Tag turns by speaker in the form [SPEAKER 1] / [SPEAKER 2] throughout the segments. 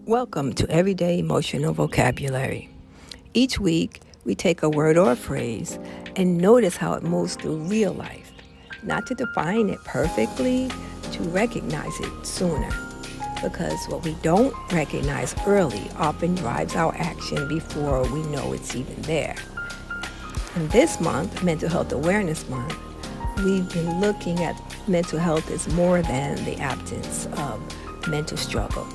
[SPEAKER 1] Welcome to Everyday Emotional Vocabulary. Each week, we take a word or a phrase and notice how it moves through real life, not to define it perfectly, to recognize it sooner. Because what we don't recognize early often drives our action before we know it's even there. And this month, Mental Health Awareness Month, we've been looking at mental health as more than the absence of mental struggle.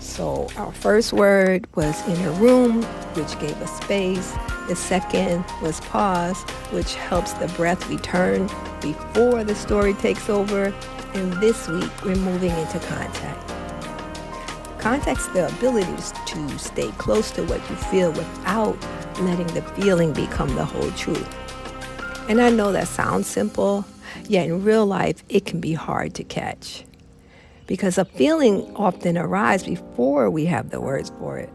[SPEAKER 1] So our first word was inner room, which gave us space. The second was pause, which helps the breath return before the story takes over. And this week, we're moving into contact. Contact's the ability to stay close to what you feel without letting the feeling become the whole truth. And I know that sounds simple, yet in real life, it can be hard to catch. Because a feeling often arises before we have the words for it.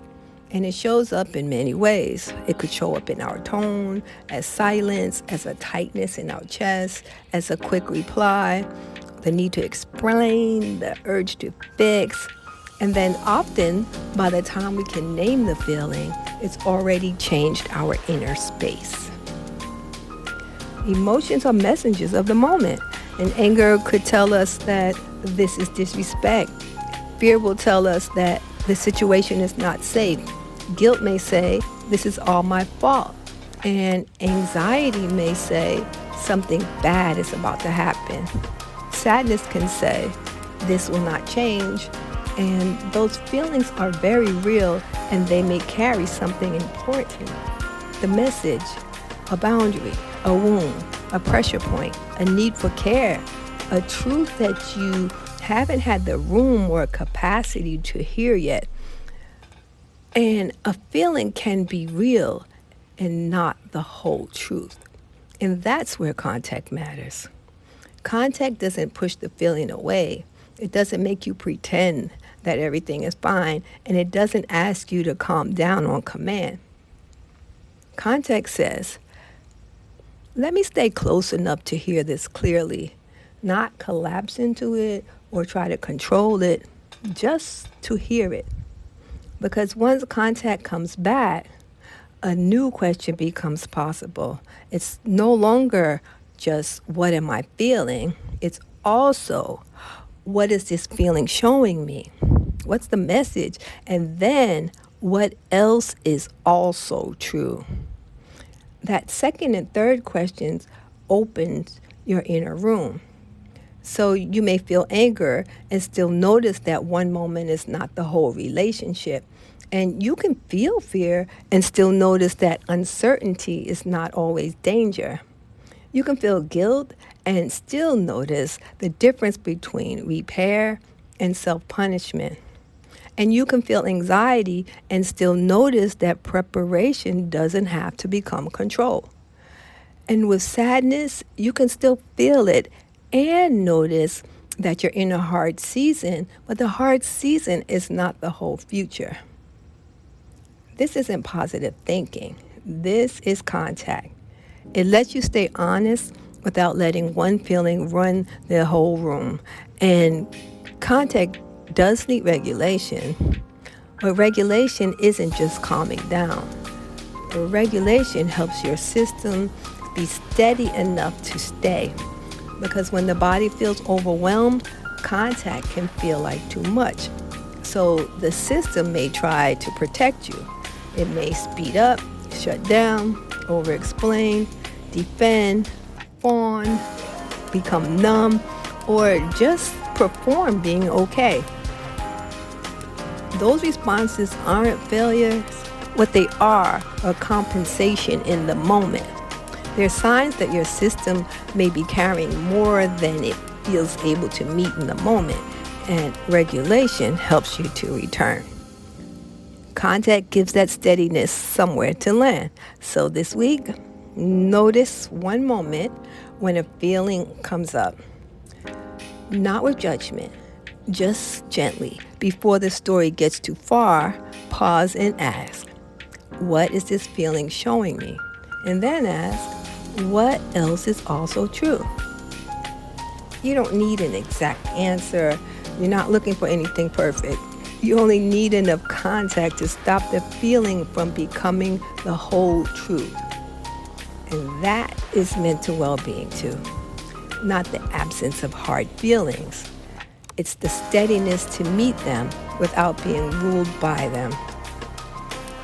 [SPEAKER 1] And it shows up in many ways. It could show up in our tone, as silence, as a tightness in our chest, as a quick reply, the need to explain, the urge to fix. And then often, by the time we can name the feeling, it's already changed our inner space. Emotions are messengers of the moment. And anger could tell us that this is disrespect. Fear will tell us that the situation is not safe. Guilt may say, this is all my fault. And anxiety may say, something bad is about to happen. Sadness can say, this will not change. And those feelings are very real, and they may carry something important. The message, a boundary, a wound, a pressure point, a need for care, a truth that you haven't had the room or capacity to hear yet. And a feeling can be real and not the whole truth. And that's where contact matters. Contact doesn't push the feeling away. It doesn't make you pretend that everything is fine, and it doesn't ask you to calm down on command. Contact says, let me stay close enough to hear this clearly, not collapse into it or try to control it, just to hear it. Because once contact comes back, a new question becomes possible. It's no longer just, what am I feeling? It's also, what is this feeling showing me? What's the message? And then, what else is also true? That second and third questions opens your inner room. So you may feel anger and still notice that one moment is not the whole relationship. And you can feel fear and still notice that uncertainty is not always danger. You can feel guilt and still notice the difference between repair and self-punishment. And you can feel anxiety and still notice that preparation doesn't have to become control. And with sadness, you can still feel it and notice that you're in a hard season, but the hard season is not the whole future. This isn't positive thinking. This is contact. It lets you stay honest without letting one feeling run the whole room. And contact does need regulation, but regulation isn't just calming down. Regulation helps your system be steady enough to stay. Because when the body feels overwhelmed, contact can feel like too much. So the system may try to protect you. It may speed up, shut down, over-explain, defend, fawn, become numb, or just perform being okay. Those responses aren't failures. What they are compensation in the moment. They're signs that your system may be carrying more than it feels able to meet in the moment, and regulation helps you to return. Contact gives that steadiness somewhere to land. So this week, notice one moment when a feeling comes up. Not with judgment, just gently. Before the story gets too far, pause and ask, what is this feeling showing me? And then ask, what else is also true? You don't need an exact answer. You're not looking for anything perfect. You only need enough contact to stop the feeling from becoming the whole truth. And that is mental well-being too. Not the absence of hard feelings. It's the steadiness to meet them without being ruled by them.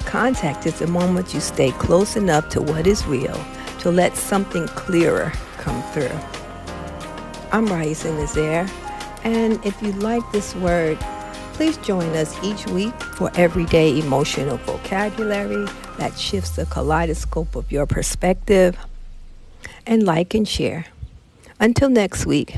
[SPEAKER 1] Contact is the moment you stay close enough to what is real to let something clearer come through. I'm Raisa Nazaire, and if you like this word, please join us each week for everyday emotional vocabulary that shifts the kaleidoscope of your perspective. And like and share. Until next week.